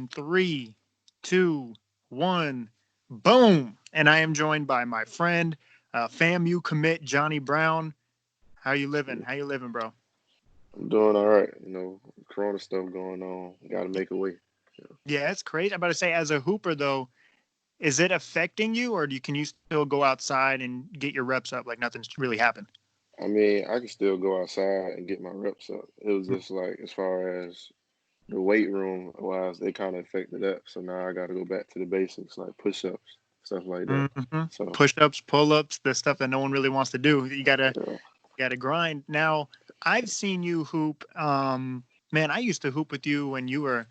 Three, two, one, boom. And I am joined by my friend, FAMU commit Johnny Brown. How you living? How you living, bro? I'm doing all right. Corona stuff going on. Got to make a way. Yeah, it's crazy. I'm about to say, as a hooper, though, is it affecting you, or can you still go outside and get your reps up like nothing's really happened? I mean, I can still go outside and get my reps up. It was just like as far as the weight room wise, they kind of affected that. So now I got to go back to the basics, like push ups, stuff like that. Mm-hmm. So Push-ups, pull-ups, the stuff that no one really wants to do. yeah, You gotta grind. Now, I've seen you hoop. Man, I used to hoop with you when you were.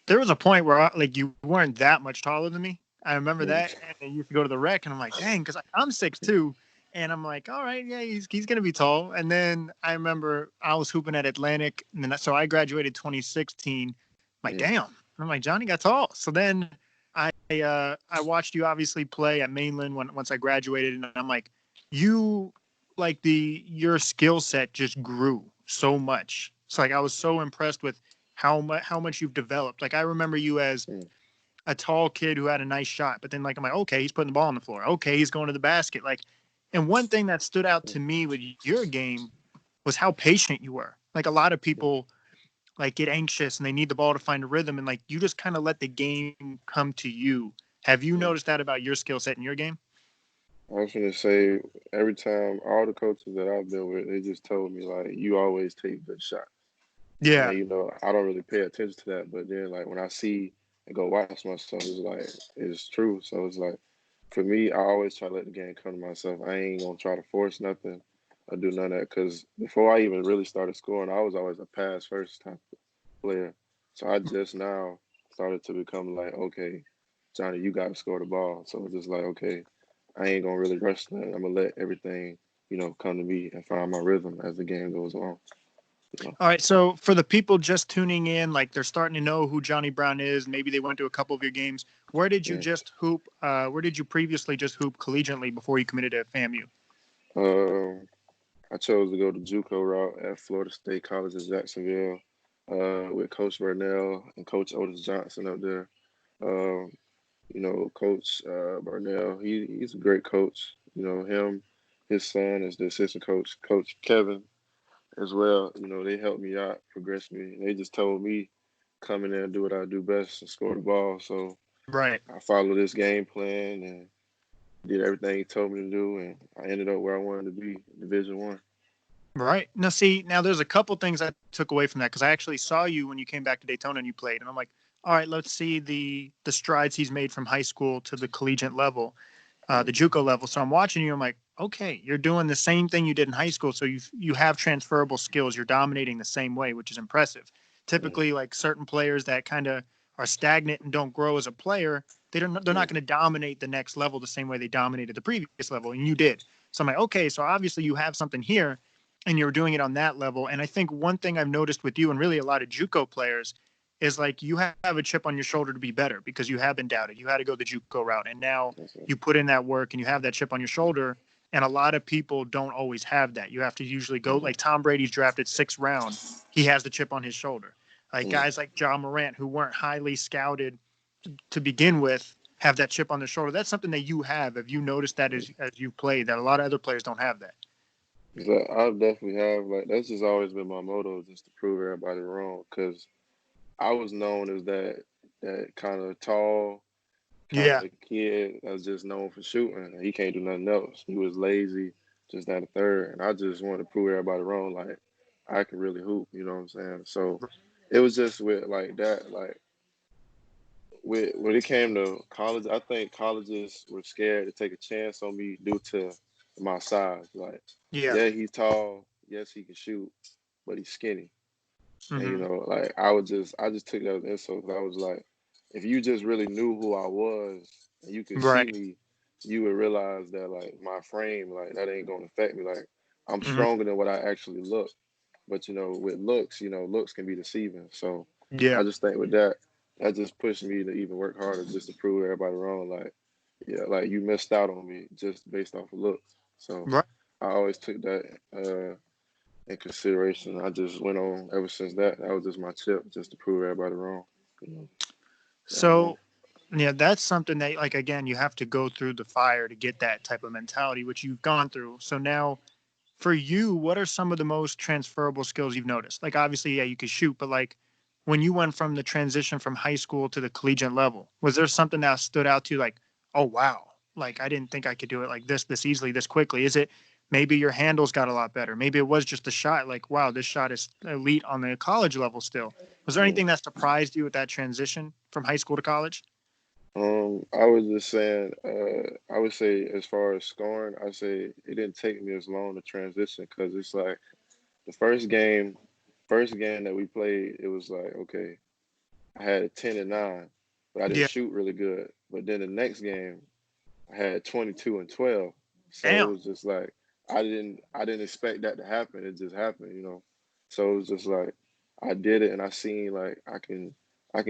There was a point where like you weren't that much taller than me. I remember that, mm, and you used to go to the rec, and I'm like, dang, because I'm 6'2", and I'm like, all right, yeah, he's gonna be tall. And then I remember I was hooping at Atlantic, and then so I graduated 2016. I'm like, mm, damn. I'm like, Johnny got tall. So then I watched you obviously play at Mainland once I graduated, and I'm like, you like your skill set just grew so much. It's like I was so impressed with how much you've developed. Like I remember you as mm, a tall kid who had a nice shot, but then like I'm like, okay, he's putting the ball on the floor. Okay, he's going to the basket. Like, and one thing that stood out mm, to me with your game was how patient you were. Like a lot of mm. people like get anxious and they need the ball to find a rhythm, and like you just kind of let the game come to you. Have you mm. noticed that about your skill set in your game? I was gonna say every time all the coaches that I've been with, they just told me like you always take good shots. Yeah. And I don't really pay attention to that, but then like when I see and go watch myself, it's like it's true. So it's like for me, I always try to let the game come to myself. I ain't gonna try to force nothing or do none of that because before I even really started scoring, I was always a pass first type of player. So I just now started to become like, okay, Johnny, you got to score the ball. So it's just like, okay, I ain't gonna really rush that. I'm gonna let everything, come to me and find my rhythm as the game goes on. You know? All right. So for the people just tuning in, like they're starting to know who Johnny Brown is. Maybe they went to a couple of your games. Where did you Yeah. just hoop? Where did you previously just hoop collegiately before you committed to FAMU? Um, I chose to go the JUCO route at Florida State College in Jacksonville with Coach Burnell and Coach Otis Johnson up there. Um, Coach Burnell, he's a great coach. Him, his son is the assistant coach, Coach Kevin, as well. They helped me out, progressed me. They just told me come in there and do what I do best and score the ball. So Right. I followed this game plan and did everything he told me to do, and I ended up where I wanted to be, Division One. Right. Now, see, now there's a couple things I took away from that because I actually saw you when you came back to Daytona and you played, and I'm like, all right, let's see the strides he's made from high school to the collegiate level, the Mm, JUCO level. So I'm watching you. I'm like, okay, you're doing the same thing you did in high school. So you have transferable skills. You're dominating the same way, which is impressive. mm, Typically, like certain players that kind of are stagnant and don't grow as a player, they're not mm, going to dominate the next level the same way they dominated the previous level, and you did. So I'm like, okay, so obviously you have something here, and you're doing it on that level. And I think one thing I've noticed with you and really a lot of JUCO players is like you have a chip on your shoulder to be better because you have been doubted. You had to go the JUCO route, and now that's it. you put in that work and you have that chip on your shoulder. And a lot of people don't always have that. You have to usually go Mm, like Tom Brady's drafted 6th round. He has the chip on his shoulder. Like mm. guys like John Morant who weren't highly scouted to begin with have that chip on their shoulder. That's something that you have. Have you noticed that as you play that a lot of other players don't have that? 'Cause I definitely have like that's just always been my motto, just to prove everybody wrong. Cause I was known as that kind of tall kind Yeah. of kid that's just known for shooting. He can't do nothing else. He was lazy, just that a third, and I just wanted to prove everybody wrong. Like I could really hoop. You know what I'm saying? So it was just with like that, like with when it came to college, I think colleges were scared to take a chance on me due to my size. Like, Yeah. yeah, he's tall. Yes, he can shoot, but he's skinny. And Hmm. like I just took that as an insult. 'Cause I was like, if you just really knew who I was and you could see Right. me, you would realize that like my frame, like that ain't gonna affect me. Like I'm Hmm. stronger than what I actually look. But with looks, looks can be deceiving. So Yeah. I just think with that, that just pushed me to even work harder just to prove everybody wrong. Like, yeah, like you missed out on me just based off of looks. So Right. I always took that in consideration. I just went on ever since that. That was just my chip, just to prove everybody wrong. You know? So, yeah, that's something that, like, again, you have to go through the fire to get that type of mentality, which you've gone through. So now, for you, what are some of the most transferable skills you've noticed? Like, obviously, yeah, you could shoot, but like when you went from the transition from high school to the collegiate level, was there something that stood out to you like, oh, wow, like I didn't think I could do it like this easily, this quickly? Is it maybe your handles got a lot better? Maybe it was just a shot like, wow, this shot is elite on the college level still. Was there anything Mm. that surprised you with that transition from high school to college? I was just saying, I would say as far as scoring, I say it didn't take me as long to transition because it's like the first game that we played, it was like, okay, I had a 10-9, but I didn't Yeah. shoot really good. But then the next game, I had 22-12. So it Damn. was just like I didn't expect that to happen. It just happened, you know. So it was just like I did it and I seen like I can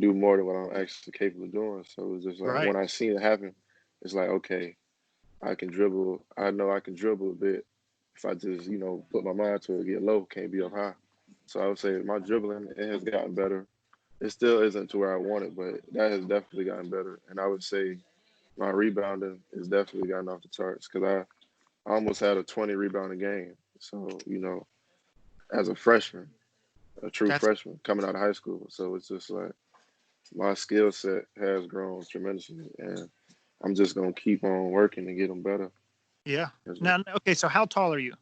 do more than what I'm actually capable of doing. So it was just like Right. when I seen it happen, it's like okay, I can dribble. I know I can dribble a bit if I just, put my mind to it, get low, can't be up high. So I would say my dribbling it has gotten better. It still isn't to where I want it, but that has definitely gotten better. And I would say my rebounding has definitely gotten off the charts because I almost had a 20 rebounding game. So, as a freshman, a true That's freshman coming out of high school. So it's just like my skill set has grown tremendously. And I'm just going to keep on working to get them better. yeah. Now, okay. So how tall are you?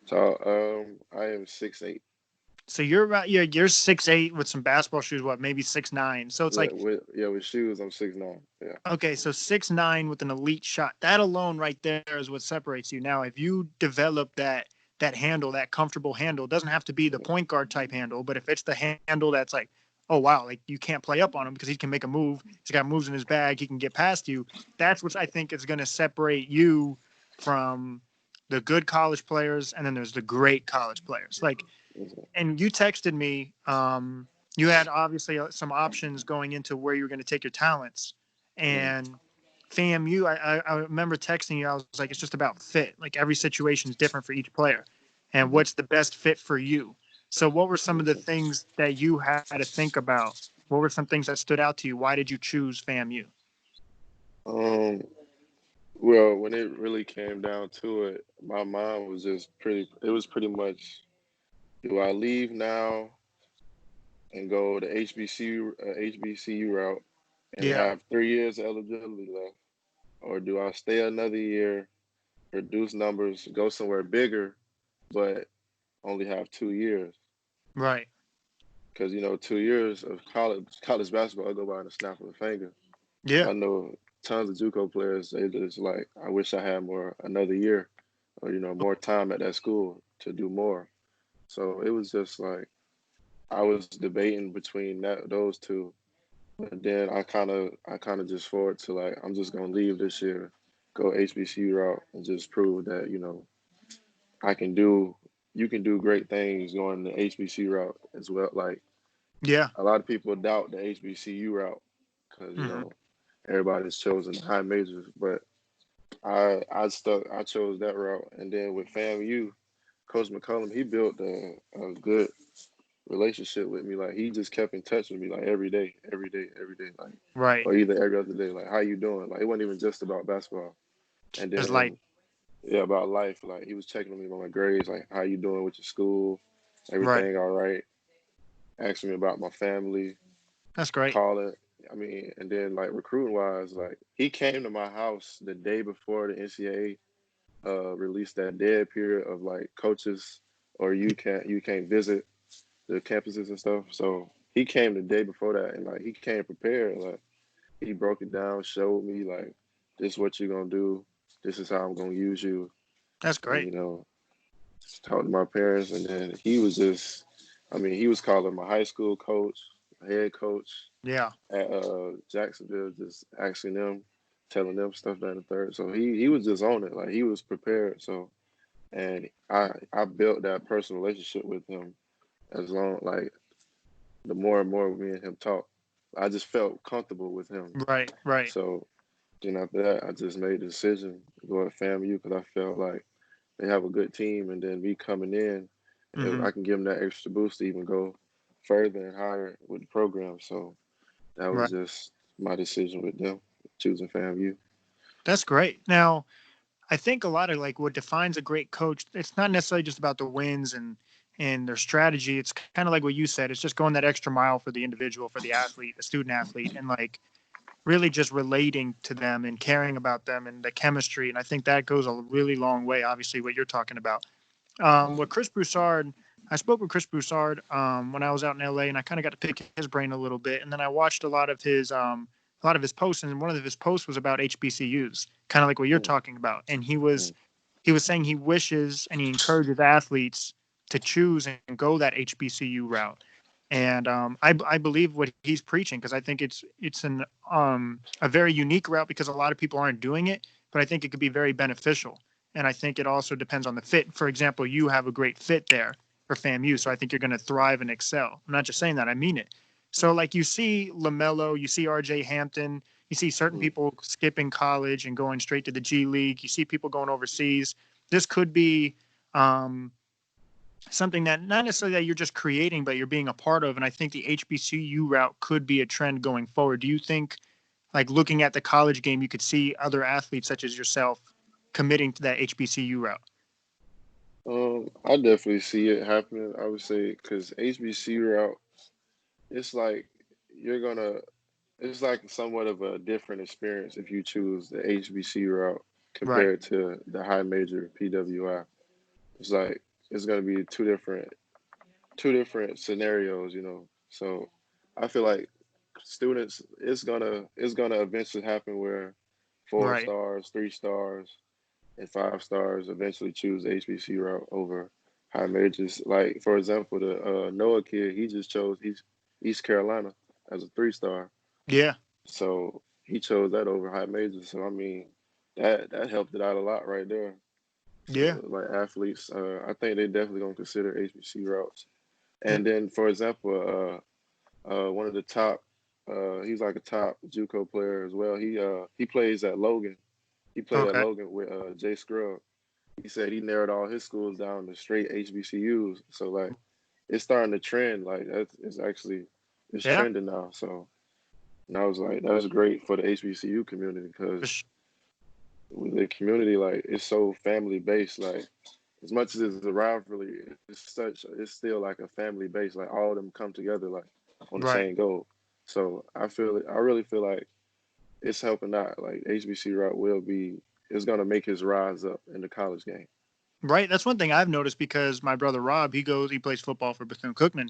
So I am 6'8". So you're about you're 6'8" with some basketball shoes, what, maybe 6'9". So it's Yeah, like, with shoes, I'm 6'9". Yeah. okay, so 6'9" with an elite shot. That alone right there is what separates you. Now, if you develop that handle, that comfortable handle, it doesn't have to be the point guard type handle, but if it's the handle that's like, oh wow, like you can't play up on him because he can make a move. He's got moves in his bag. He can get past you. That's what I think is going to separate you from the good college players, and then there's the great college players. Like, Mhm. and you texted me. You had obviously some options going into where you were going to take your talents, Mhm. and FAMU. I remember texting you. I was like, it's just about fit. Like every situation is different for each player, and Mhm. what's the best fit for you. So, what were some of the Mhm. things that you had to think about? What were some things that stood out to you? Why did you choose FAMU? Um, well, when it really came down to it, my mind was it was pretty much, do I leave now and go the HBCU route and Yeah, have 3 years of eligibility left? Or do I stay another year, produce numbers, go somewhere bigger, but only have 2 years? right. Because, 2 years of college basketball go by in a snap of a finger. So Yeah, I know tons of JUCO players. They just like, I wish I had another year, or more time at that school to do more. So it was just like I was debating between those two, and then I kind of just forward to like I'm just gonna leave this year, go HBCU route, and just prove that I can do. You can do great things going the HBCU route as well. Like yeah. a lot of people doubt the HBCU route because Hmm. everybody's chosen high majors, but I chose that route, and then with FAMU, Coach McCollum, he built a good relationship with me. Like he just kept in touch with me like every day, every day, every day, like Right. or either every other day. Like how you doing? Like it wasn't even just about basketball. And It's like, then yeah, about life. Like he was checking on me about my grades, like how you doing with your school, right. everything all right. Asking me about my family, That's great. calling. I mean, and then like recruiting wise, like he came to my house the day before the NCAA released that dead period of like coaches or you can't visit the campuses and stuff. So he came the day before that and like he came prepared. Like he broke it down, showed me like this is what you're gonna do, this is how I'm gonna use you, That's and great. talked to my parents, and then he was just, I mean, he was calling my high school coach, head coach Yeah. at Jacksonville, just asking them, telling them stuff down the third. So he was just on it, like he was prepared. So and I built that personal relationship with him as long like the more and more me and him talk, I just felt comfortable with him. Right. Right. So then after that, I just made the decision to go at FAMU because I felt like they have a good team, and then me coming in, Hmm. I can give them that extra boost to even go further and higher with the program. So That was Right. just my decision with them choosing FAMU. That's great. Now, I think a lot of like what defines a great coach, it's not necessarily just about the wins and their strategy. It's kind of like what you said. It's just going that extra mile for the individual, for the athlete, the student athlete, and like really just relating to them and caring about them and the chemistry. And I think that goes a really long way. Obviously, what you're talking about. With Chris Broussard, I spoke with Chris Broussard when I was out in LA, and I kind of got to pick his brain a little bit. And then I watched a lot of his posts, and one of his posts was about HBCUs, kind of like what you're Mm, talking about. And mm, he was saying he wishes and he encourages athletes to choose and go that HBCU route. And I believe what he's preaching because I think it's a very unique route because a lot of people aren't doing it, but I think it could be very beneficial. And I think it also depends on the fit. For example, you have a great fit there for FAMU, so I think you're going to thrive and excel. I'm not just saying that; I mean it. So, like you see Lamelo, you see RJ Hampton, you see certain mm. people skipping college and going straight to the G League. You see people going overseas. This could be um, something that not necessarily that you're just creating, but you're being a part of. And I think the HBCU route could be a trend going forward. Do you think, like looking at the college game, you could see other athletes such as yourself committing to that HBCU route? I definitely see it happening. I would say because HBC route, it's like you're gonna, it's like somewhat of a different experience if you choose the HBC route Right. compared to the high major PWI. It's like it's gonna be two different scenarios, you know. So I feel like students, it's gonna eventually happen where four Right. stars, 3 stars, and 5 stars eventually choose the HBC route over high majors. Like for example, the Noah kid, he just chose East Carolina as a 3 star, Yeah. so he chose that over high majors. So I mean, that helped it out a lot right there. Yeah. So like athletes, I think they definitely gonna consider HBC routes. And then for example, one of the top, he's like a top JUCO player as well. He plays at Logan. He played at Okay. Logan with Jay Scruggs. He said he narrowed all his schools down to straight HBCUs. So like it's starting to trend. Like it's Yeah. trending now. So and I was like, that was great for the HBCU community For because sure. the community like it's so family based. Like as much as it's a rivalry, it's still like a family base. Like all of them come together like on the Right. same goal. So I really feel like it's helping out. Like HBC route is gonna make his rise up in the college game. Right. That's one thing I've noticed because my brother Rob, he plays football for Bethune Cookman.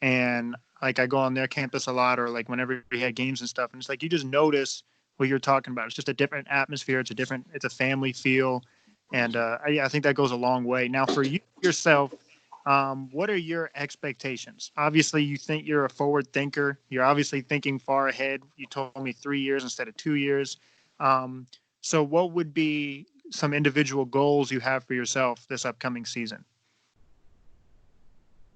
And like I go on their campus a lot or like whenever we had games and stuff. And it's like you just notice what you're talking about. It's just a different atmosphere. It's a family feel. And I think that goes a long way. Now, for you yourself, what are your expectations? Obviously, you think you're a forward thinker. You're obviously thinking far ahead. You told me 3 years instead of 2 years. Um, so, what would be some individual goals you have for yourself this upcoming season?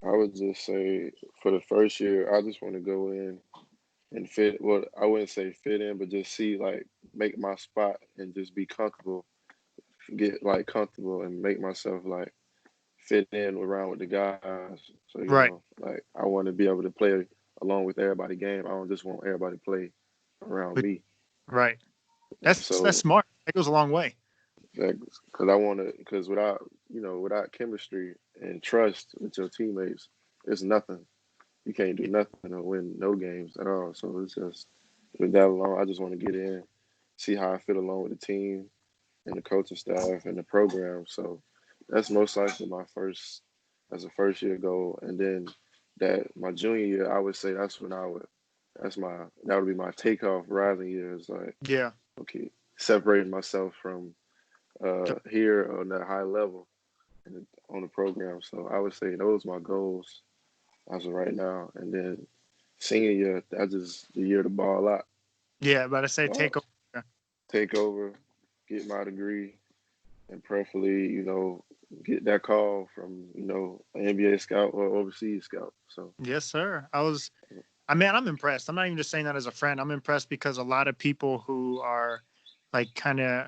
I would just say for the first year, I just want to go in and fit. Well, I wouldn't say fit in, but just see like make my spot and just be comfortable, get like comfortable and make myself like fit in around with the guys. So Right, like I want to be able to play along with everybody game. I don't just want everybody to play around me. right. That's So smart. That goes a long way. because I want to, because without chemistry and trust with your teammates, it's nothing. You can't do nothing or win no games at all. So it's just with that alone, I just want to get in, see how I fit along with the team and the coaching staff and the program. So that's most likely my first as a first year goal. And then that my junior year, I would say that's when that would be my takeoff rising year. Is like, Yeah. okay, separating myself from So, here on that high level and on the program. So I would say those are my goals as of right now. And then senior year, that's just the year to ball out, yeah, but I say ball, take over. take over, get my degree, and preferably, get that call from, an NBA scout or overseas scout. So, Yes, sir. I mean, I'm impressed. I'm not even just saying that as a friend. I'm impressed because a lot of people who are like kind of,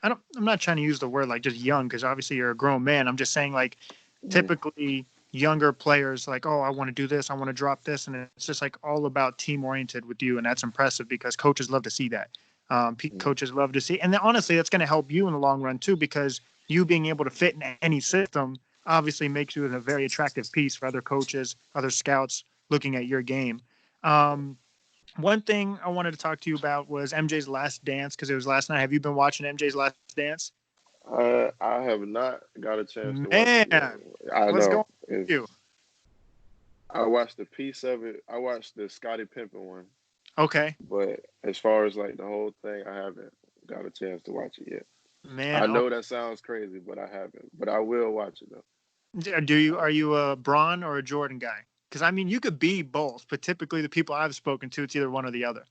I'm not trying to use the word like just young because obviously you're a grown man. I'm just saying like mhm, typically younger players like, oh, I want to do this, I want to drop this, and it's just like all about team oriented with you, and that's impressive because coaches love to see that. Coaches love to see, and then honestly, that's going to help you in the long run too, because you being able to fit in any system obviously makes you a very attractive piece for other coaches, other scouts looking at your game. One thing I wanted to talk to you about was MJ's Last Dance, because it was last night. Have you been watching MJ's Last Dance? I have not got a chance to watch it yet. Man, I what's going know. on with you? I watched a piece of it. I watched the Scottie Pippen one, Okay, but as far as like the whole thing, I haven't got a chance to watch it yet. man. I know that sounds crazy, but I haven't. But I will watch it though. Are you a Bron or a Jordan guy? Because I mean, you could be both, but typically the people I've spoken to, it's either one or the other.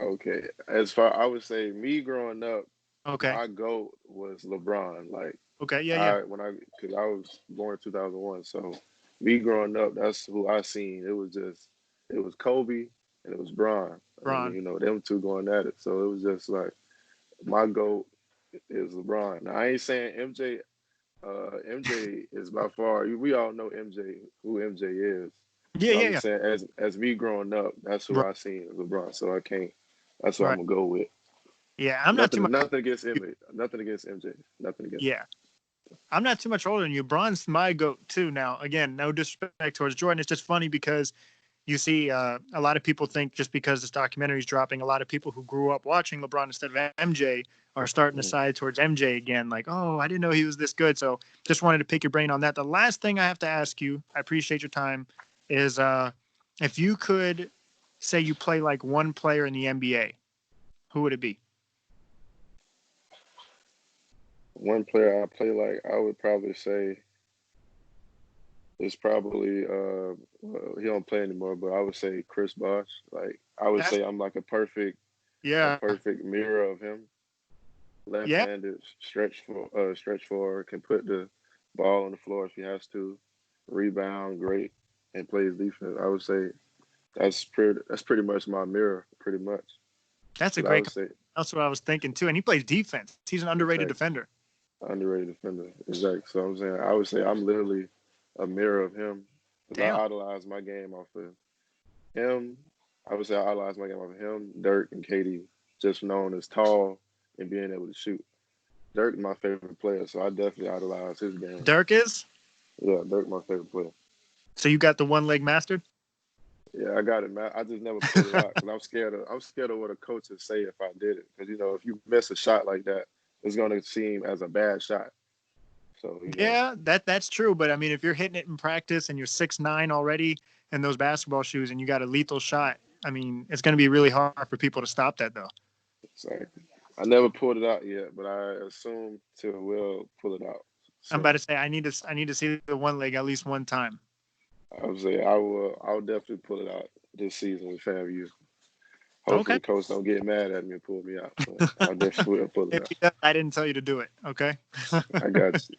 Okay, as far I would say, me growing up, Okay. my GOAT was LeBron. Like Okay. Yeah. Yeah. because I was born in 2001, so me growing up, that's who I seen. It was Kobe and it was Bron. And, Bron. you know, them two going at it. So it was just like my GOAT is LeBron. Now I ain't saying MJ. MJ is by far. We all know MJ who MJ is. Yeah. But Yeah. I'm Yeah. just saying, as me growing up, that's who Right. I seen as LeBron. So I can't. That's what I'm Right. gonna go with. Yeah. I'm not too much. Nothing against MJ. Nothing against MJ. Nothing against. Yeah. I'm not too much older than you. Bron's my goat too. Now, again, no disrespect towards Jordan. It's just funny because you see a lot of people think just because this documentary is dropping, a lot of people who grew up watching LeBron instead of MJ are starting to side towards MJ again. Like, oh, I didn't know he was this good. So just wanted to pick your brain on that. The last thing I have to ask you, I appreciate your time, is if you could say you play like one player in the NBA, who would it be? One player I play like, I would probably say it's probably well, he don't play anymore, but I would say Chris Bosh. Like I would That's, say I'm like a yeah. perfect mirror of him. Yeah. Left-handed, stretch forward, can put the ball on the floor if he has to, rebound great, and plays defense. I would say that's pretty much my mirror, pretty much. That's a But I great. would say That's what I was thinking too. And he plays defense. He's an underrated exactly defender. underrated defender. Exactly. So I'm saying I would say I'm literally a mirror of him because Damn. I idolize my game off of him. I would say I idolize my game off of him, Dirk, and Katie, just known as tall and being able to shoot. Dirk my favorite player, so I definitely idolize his game. Dirk is? Yeah, Dirk my favorite player. So you got the one leg mastered? Yeah, I got it, man. I just never put it out because I'm scared of what the coaches say if I did it. Because you know, if you miss a shot like that, it's gonna seem as a bad shot. So you know, Yeah, that's true. But I mean, if you're hitting it in practice and you're 6'9" already in those basketball shoes and you got a lethal shot, I mean, it's going to be really hard for people to stop that, though. exactly. I never pulled it out yet, but I assume Till will pull it out. I'm So about to say I need to see the one leg at least one time. I would say I'll definitely pull it out this season with FAMU. Hopefully, Okay. the coach don't get mad at me and pull me out. But I definitely will pull it If out. he does, I didn't tell you to do it. Okay. I got you.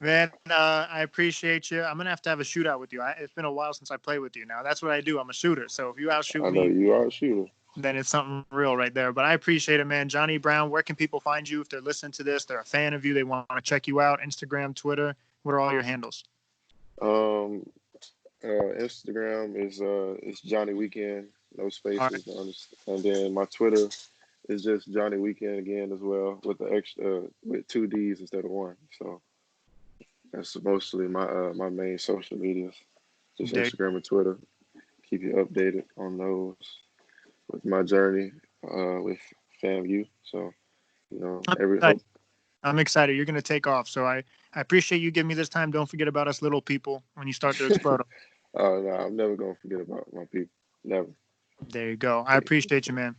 Man, I appreciate you. I'm gonna have to have a shootout with you. It's been a while since I played with you. Now that's what I do. I'm a shooter. So if you outshoot I know me, you are a shooter. then it's something real right there. But I appreciate it, man. Johnny Brown, where can people find you if they're listening to this? They're a fan of you. They want to check you out. Instagram, Twitter. What are all your handles? Instagram is it's Johnny Weekend, no All right. spaces, and then my Twitter is just Johnny Weekend again as well with the extra with 2 D's instead of one. So that's mostly my main social medias, just There. Instagram and Twitter. Keep you updated on those with my journey with FAMU. So you know I'm every excited. hope. I'm excited. You're going to take off. So I appreciate you giving me this time. Don't forget about us little people when you start to explode. Oh no, I'm never gonna forget about my people. Never. There you go. I appreciate you, man.